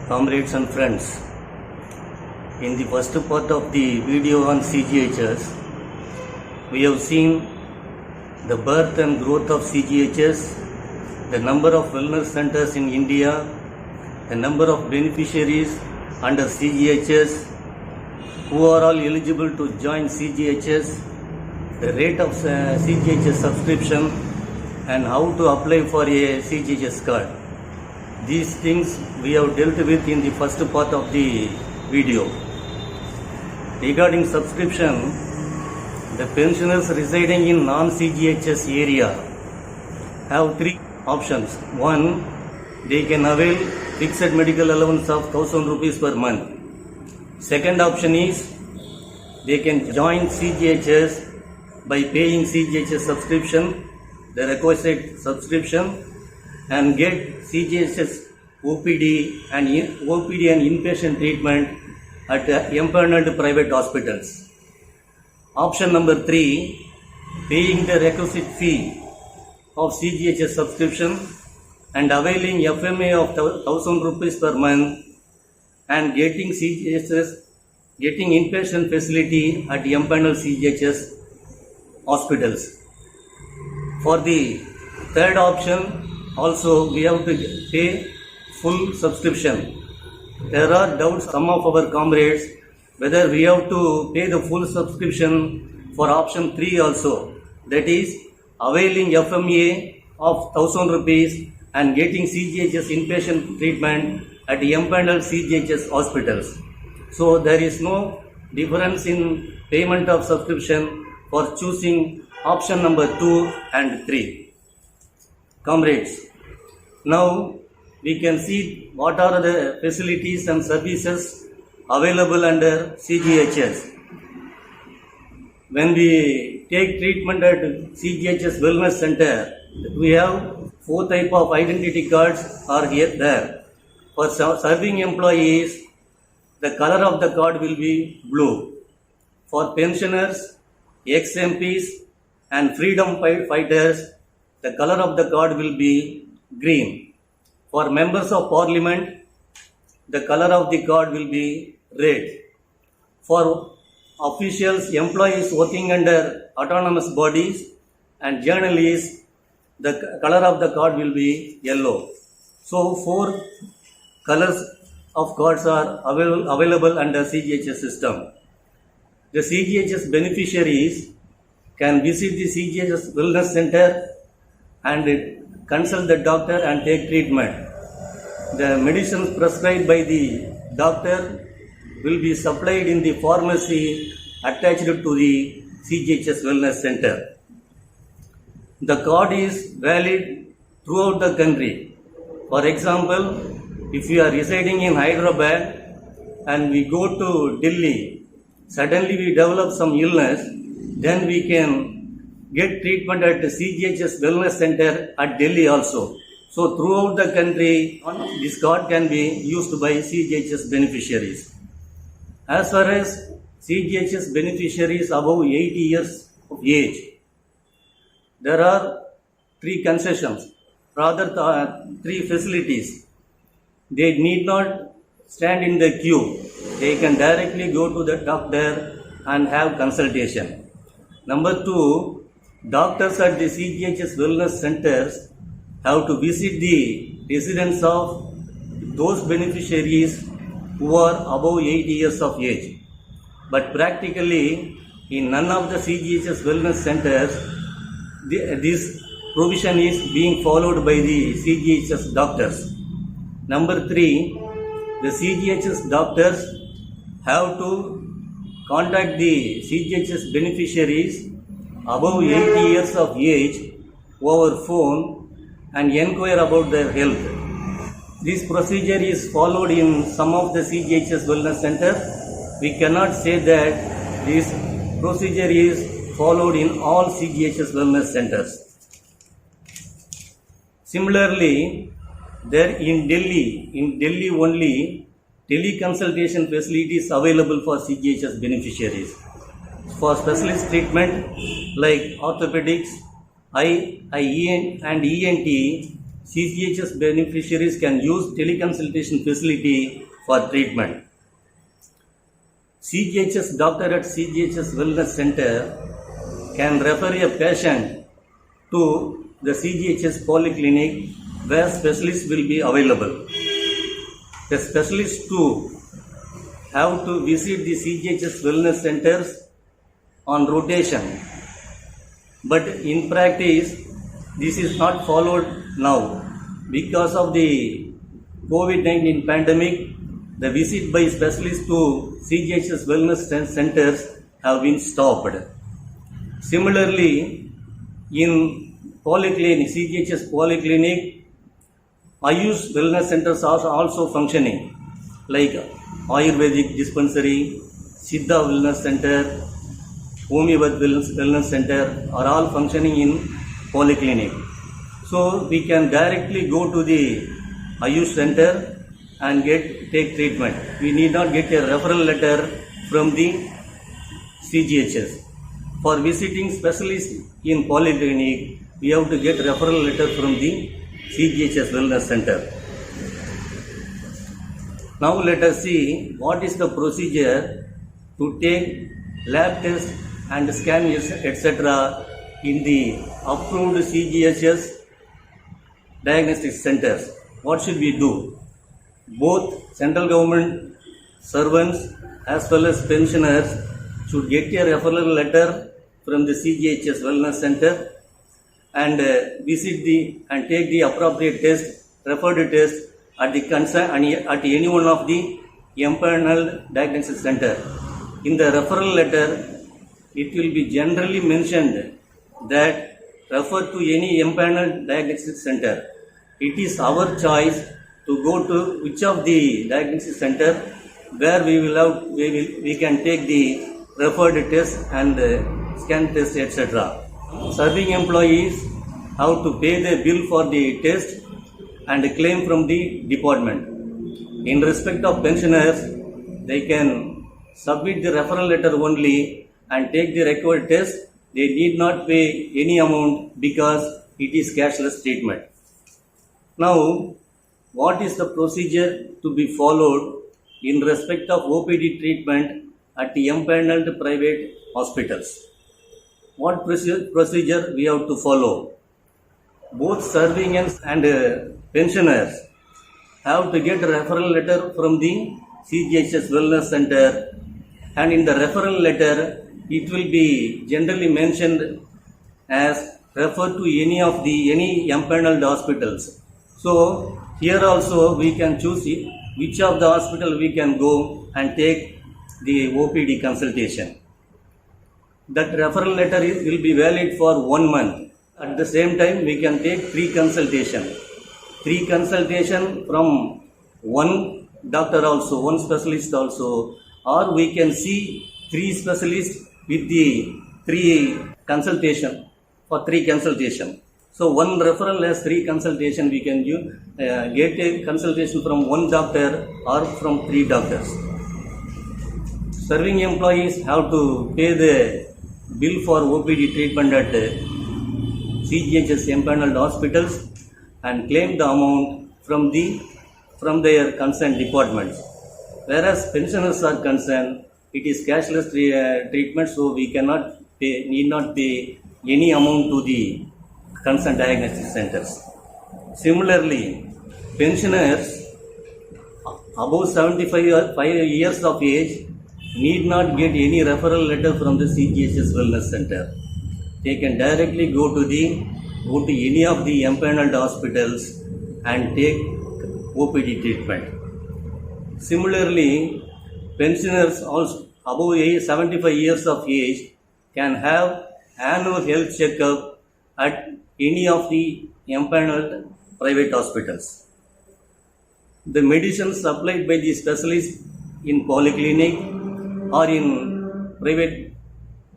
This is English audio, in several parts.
comrades and friends. In the first part of the video on CGHS, we have seen the birth and growth of CGHS, the number of wellness centers in India, the number of beneficiaries under CGHS, who are all eligible to join CGHS, the rate of CGHS subscription, and how to apply for a CGHS card. These things we have dealt with in the first part of the video. Regarding subscription, the pensioners residing in non-CGHS area have three options. One, they can avail fixed medical allowance of 1000 rupees per month. Second option is they can join CGHS by paying CGHS subscription, the requisite subscription, and get CGHS OPD and inpatient treatment at empaneled private hospitals. Option number 3, paying the requisite fee of CGHS subscription and availing FMA of 1000 rupees per month and getting inpatient facility at empaneled CGHS hospitals. For the third option, also we have to pay full subscription. There are doubts some of our comrades whether we have to pay the full subscription for option 3 also, that is availing FMA of 1000 rupees and getting CGHS inpatient treatment at empaneled CGHS hospitals. So there is no difference in payment of subscription for choosing option number 2 and 3. Comrades, now we can see what are the facilities and services available under CGHS. When we take treatment at CGHS Wellness Center, we have 4 types of identity cards are here there. For serving employees, the color of the card will be blue. For pensioners, ex-MPs and freedom fighters, the color of the card will be green. For members of parliament, the color of the card will be red. For officials, employees working under autonomous bodies and journalists, the color of the card will be yellow. So 4 colors of cards are available under CGHS system. The CGHS beneficiaries can visit the CGHS Wellness Center and consult the doctor and take treatment. The medicines prescribed by the doctor will be supplied in the pharmacy attached to the CGHS Wellness Center. The card is valid throughout the country. For example, if you are residing in Hyderabad and we go to Delhi, suddenly we develop some illness, then we can get treatment at the CGHS Wellness Center at Delhi also. So throughout the country, this card can be used by CGHS beneficiaries. As far as CGHS beneficiaries above 80 years of age, there are 3 concessions, rather 3 facilities. They need not stand in the queue. They can directly go to the doctor and have consultation. Number 2, doctors at the CGHS Wellness Centers have to visit the residence of those beneficiaries who are above 80 years of age. But practically, in none of the CGHS Wellness Centers, this provision is being followed by the CGHS doctors. Number 3, the CGHS doctors have to contact the CGHS beneficiaries above 80 years of age over phone and inquire about their health. This procedure is followed in some of the CGHS Wellness Centers. We cannot say that this procedure is followed in all CGHS Wellness Centers. Similarly, there in Delhi only, teleconsultation facilities available for CGHS beneficiaries. For specialist treatment like orthopedics, eye and ENT, CGHS beneficiaries can use teleconsultation facility for treatment. CGHS doctor at CGHS Wellness Center can refer a patient to the CGHS polyclinic where specialists will be available. The specialists too have to visit the CGHS Wellness Centers on rotation. But in practice, this is not followed now. Because of the COVID-19 pandemic, the visit by specialists to CGHS Wellness Centers have been stopped. Similarly, in polyclinic, CGHS polyclinic, Ayush Wellness Centers are also functioning, like Ayurvedic Dispensary, Siddha Wellness Center, Homeopath Wellness Center are all functioning in polyclinic. So we can directly go to the Ayush Center and take treatment. We need not get a referral letter from the CGHS. For visiting specialists in polyclinic, we have to get referral letter from the CGHS Wellness Center. Now let us see what is the procedure to take lab test and scan etc. in the approved CGHS diagnostic centers. What should we do? Both central government servants as well as pensioners should get a referral letter from the CGHS Wellness Center and visit and take the appropriate test, referred test at the concern at any one of the empaneled diagnostic center. In the referral letter, it will be generally mentioned that refer to any empaneled diagnostic center. It is our choice to go to which of the diagnostic center where we can take the referred test and scan test etc. Serving employees have to pay the bill for the test and claim from the department. In respect of pensioners, they can submit the referral letter only and take the required test. They need not pay any amount because it is cashless treatment. Now, what is the procedure to be followed in respect of OPD treatment at the empaneled private hospitals? What procedure we have to follow? Both serving and pensioners have to get a referral letter from the CGHS Wellness Center, and in the referral letter it will be generally mentioned as refer to any empaneled hospitals. So here also we can choose which of the hospital we can go and take the OPD consultation. That referral letter will be valid for 1 month. At the same time, we can take free consultation. Free consultation from one doctor also, one specialist also, or we can see 3 specialists with the 3 consultation for 3 consultation. So one referral has 3 consultation. We can get a consultation from 1 doctor or from 3 doctors. Serving employees have to pay the bill for OPD treatment at CGHS empaneled hospitals and claim the amount from their concerned departments. Whereas pensioners are concerned, it is cashless treatment, so we need not pay any amount to the concerned diagnostic centers. Similarly, pensioners above 75 years of age need not get any referral letter from the CGHS Wellness Center. They can directly go to any of the empaneled hospitals and take OPD treatment. Similarly, pensioners also above 75 years of age can have annual health checkup at any of the empaneled private hospitals. The medicines supplied by the specialist in polyclinic or in private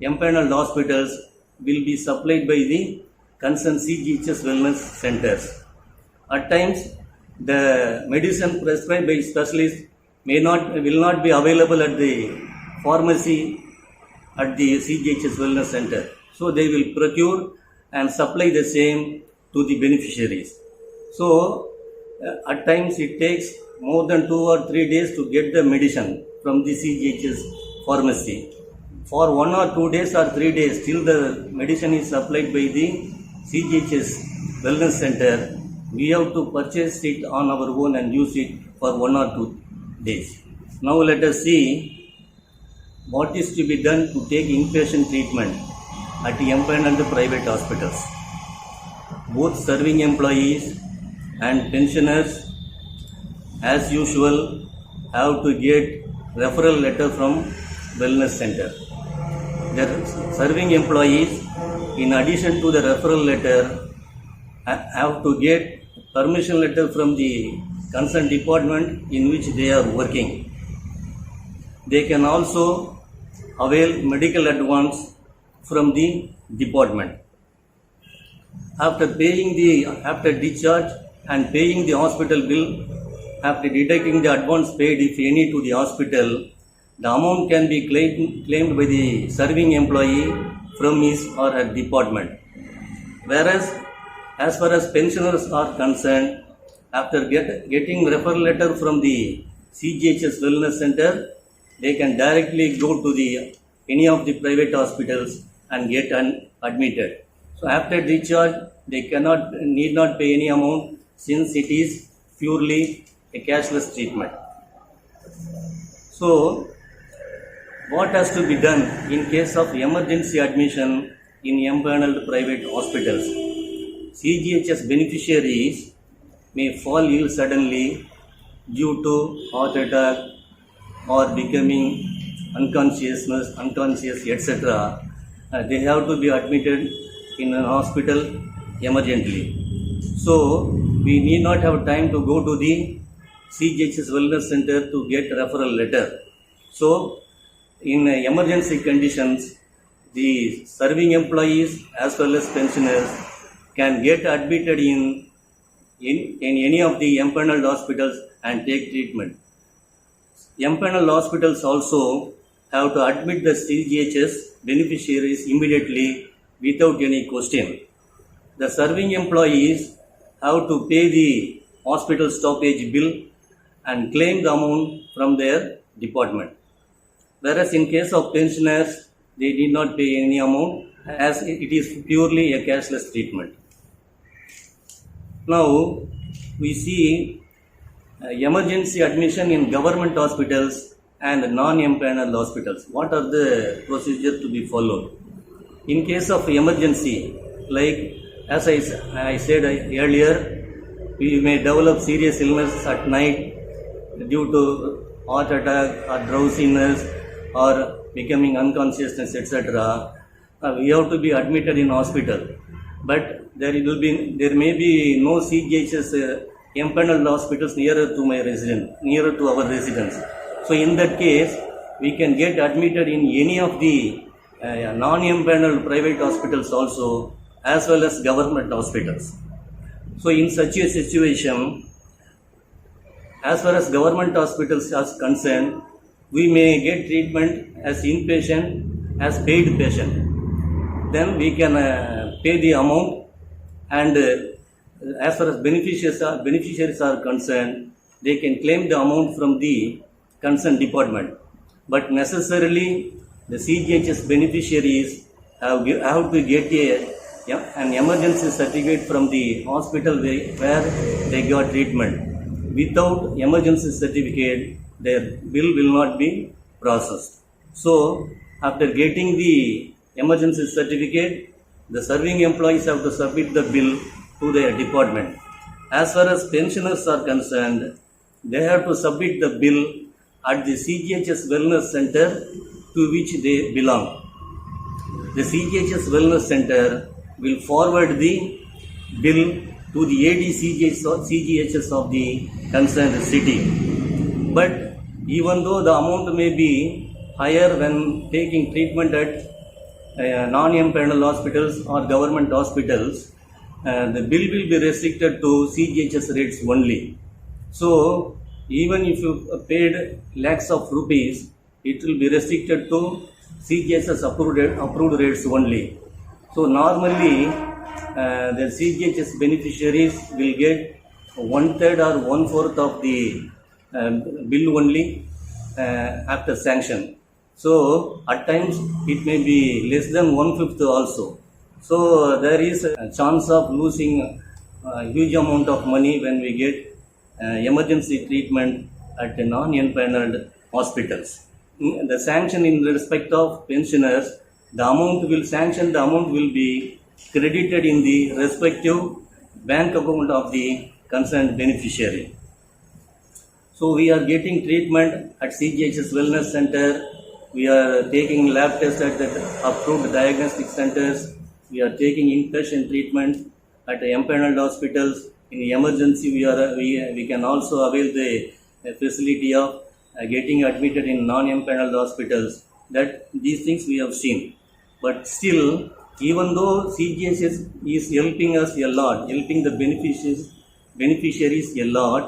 empaneled hospitals will be supplied by the concerned CGHS Wellness Centers. At times, the medicine prescribed by specialists will not be available at the pharmacy at the CGHS Wellness Center. So they will procure and supply the same to the beneficiaries. So at times it takes more than 2 or 3 days to get the medicine from the CGHS pharmacy. For 1 or 2 days or 3 days, till the medicine is supplied by the CGHS Wellness Center, we have to purchase it on our own and use it for 1 or 2 days. Now let us see what is to be done to take inpatient treatment at empaneled private hospitals. Both serving employees and pensioners, as usual, have to get referral letter from Wellness Center. The serving employees, in addition to the referral letter, have to get permission letter from the concerned department in which they are working. They can also avail medical advance from the department. After discharge and paying the hospital bill, after deducting the advance paid, if any, to the hospital, the amount can be claimed by the serving employee from his or her department. Whereas, as far as pensioners are concerned, after getting referral letter from the CGHS Wellness Center, they can directly go to any of the private hospitals and get admitted. So after discharge, they need not pay any amount, since it is purely a cashless treatment. So, what has to be done in case of emergency admission in empaneled private hospitals? CGHS beneficiaries may fall ill suddenly due to heart attack or becoming unconscious, etc. They have to be admitted in an hospital emergently. So, we need not have time to go to the CGHS Wellness Center to get referral letter. So, in emergency conditions, the serving employees as well as pensioners can get admitted in any of the empaneled hospitals and take treatment. Empaneled hospitals also have to admit the CGHS beneficiaries immediately without any question. The serving employees have to pay the hospital stoppage bill and claim the amount from their department. Whereas in case of pensioners, they did not pay any amount, as it is purely a cashless treatment. Now, we see emergency admission in government hospitals and non-empaneled hospitals. What are the procedures to be followed? In case of emergency, like as I said earlier, we may develop serious illness at night due to heart attack or drowsiness or becoming unconsciousness, etc. We have to be admitted in hospital. But there may be no CGHS empaneled hospitals nearer to our residence. So in that case, we can get admitted in any of the non-empaneled private hospitals also, as well as government hospitals. So in such a situation, as far as government hospitals are concerned, we may get treatment as inpatient, as paid patient. Then we can pay the amount, and as far as beneficiaries are concerned, they can claim the amount from the concerned department. But necessarily, the CGHS beneficiaries have to get an emergency certificate from the hospital where they got treatment. Without emergency certificate, their bill will not be processed. So, after getting the emergency certificate, the serving employees have to submit the bill to their department. As far as pensioners are concerned, they have to submit the bill at the CGHS Wellness Center to which they belong. The CGHS Wellness Center will forward the bill to the CGHS of the concerned city. But even though the amount may be higher when taking treatment at non-empaneled hospitals or government hospitals, the bill will be restricted to CGHS rates only. So, even if you paid lakhs of rupees, it will be restricted to CGHS approved rates only. So, normally the CGHS beneficiaries will get 1/3 or 1/4 of the bill only after sanction. So at times it may be less than 1/5 also. So there is a chance of losing a huge amount of money when we get emergency treatment at non-empaneled hospitals. The sanction in respect of pensioners, the amount will be credited in the respective bank account of the concerned beneficiary. So we are getting treatment at CGHS Wellness Center. We are taking lab tests at the approved diagnostic centers. We are taking inpatient treatment at the empaneled hospitals. In emergency, we can also avail the facility of getting admitted in non-empaneled hospitals. That these things we have seen. But still, even though CGHS is helping us a lot, helping the beneficiaries a lot,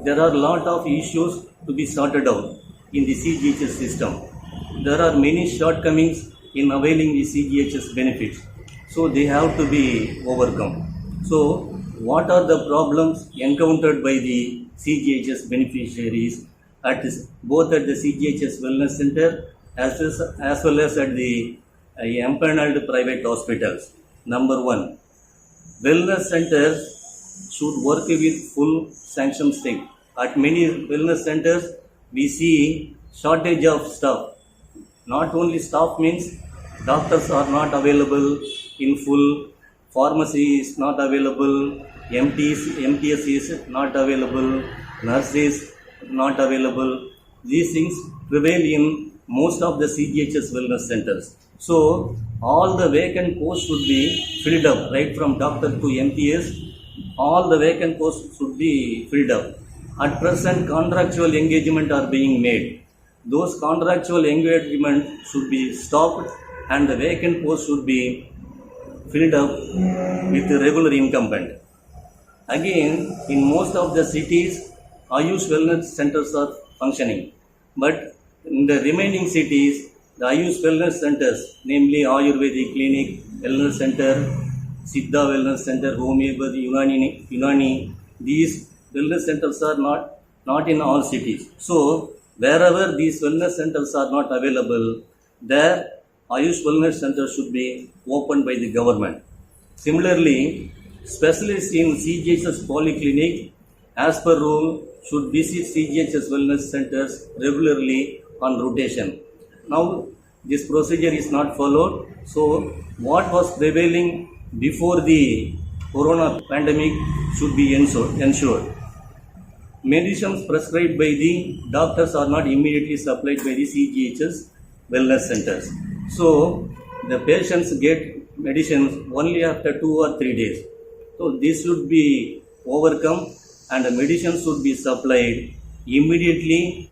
there are a lot of issues to be sorted out in the CGHS system. There are many shortcomings in availing the CGHS benefits. So they have to be overcome. So what are the problems encountered by the CGHS beneficiaries both at the CGHS Wellness Center as well as at the empaneled private hospitals? Number one, wellness centers should work with full sanction stake. At many wellness centers, we see shortage of staff. Not only staff means doctors are not available in full, pharmacy is not available, MTS is not available, nurses not available. These things prevail in most of the CGHS wellness centers. So all the vacant posts should be filled up, right from doctor to MTS. All the vacant posts should be filled up. At present, contractual engagement are being made. Those contractual engagement should be stopped and the vacant posts should be filled up with a regular incumbent. Again, in most of the cities, Ayush wellness centers are functioning. But in the remaining cities, the Ayush wellness centers, namely Ayurvedic Clinic, Wellness Center, Siddha Wellness Center, Homeopathy, Unani, these wellness centers are not in all cities. So, wherever these wellness centers are not available, there Ayush wellness centers should be opened by the government. Similarly, specialists in CGHS polyclinic, as per rule, should visit CGHS wellness centers regularly on rotation. Now, this procedure is not followed. So, what was prevailing before the corona pandemic should be ensured. Medicines prescribed by the doctors are not immediately supplied by the CGHS wellness centers. So, the patients get medicines only after 2 or 3 days. So, this should be overcome and the medicines should be supplied immediately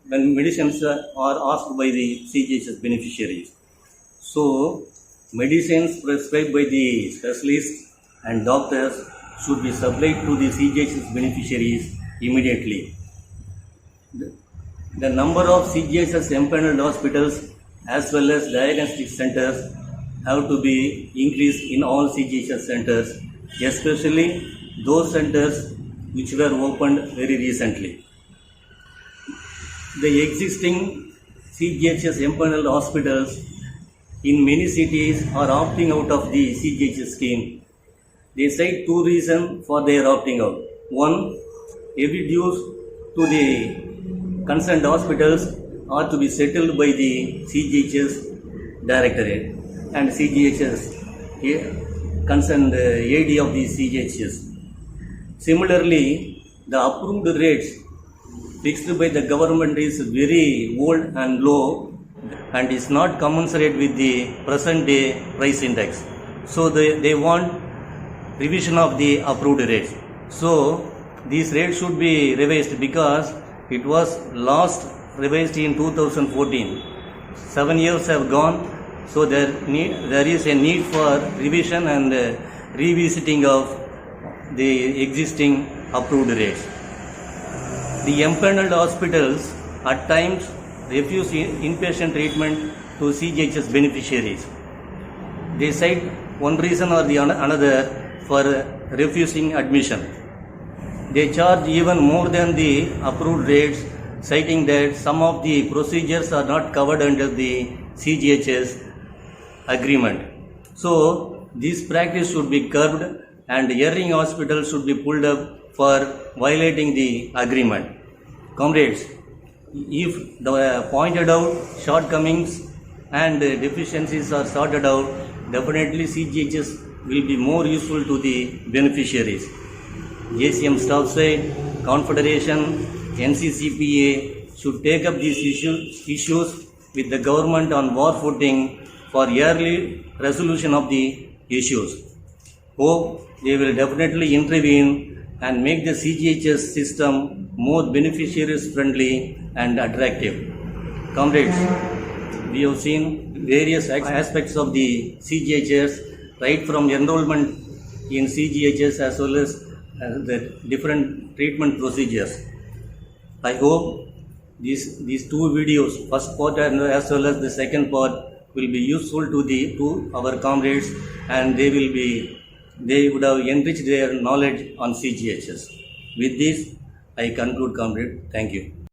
when medicines are asked by the CGHS beneficiaries. So, medicines prescribed by the specialists and doctors should be supplied to the CGHS beneficiaries immediately. The number of CGHS empaneled hospitals as well as diagnostic centers have to be increased in all CGHS centers, especially those centers which were opened very recently. The existing CGHS empaneled hospitals in many cities are opting out of the CGHS scheme. They cite 2 reasons for their opting out. One, every dues to the concerned hospitals are to be settled by the CGHS Directorate and CGHS concerned AD of the CGHS. Similarly, the approved rates fixed by the government is very old and low and is not commensurate with the present day price index. So they want revision of the approved rates. So these rates should be revised because it was last revised in 2014. 7 years have gone, so there is a need for revision and revisiting of the existing approved rates. The empaneled hospitals at times refuse inpatient treatment to CGHS beneficiaries. They cite one reason or the another for refusing admission. they charge even more than the approved rates, citing that some of the procedures are not covered under the CGHS agreement. So, this practice should be curbed and erring hospitals should be pulled up for violating the agreement. Comrades, if the pointed out shortcomings and deficiencies are sorted out, definitely CGHS will be more useful to the beneficiaries. JCM Staff Side, Confederation, NCCPA should take up these issues with the government on war footing for yearly resolution of the issues. Hope they will definitely intervene and make the CGHS system more beneficiaries friendly and attractive. Comrades, we have seen various aspects of the CGHS, right from enrollment in CGHS as well as the different treatment procedures. I hope these two videos, first part and as well as the second part, will be useful to our comrades, and they would have enriched their knowledge on CGHS. With this, I conclude, comrade. Thank you.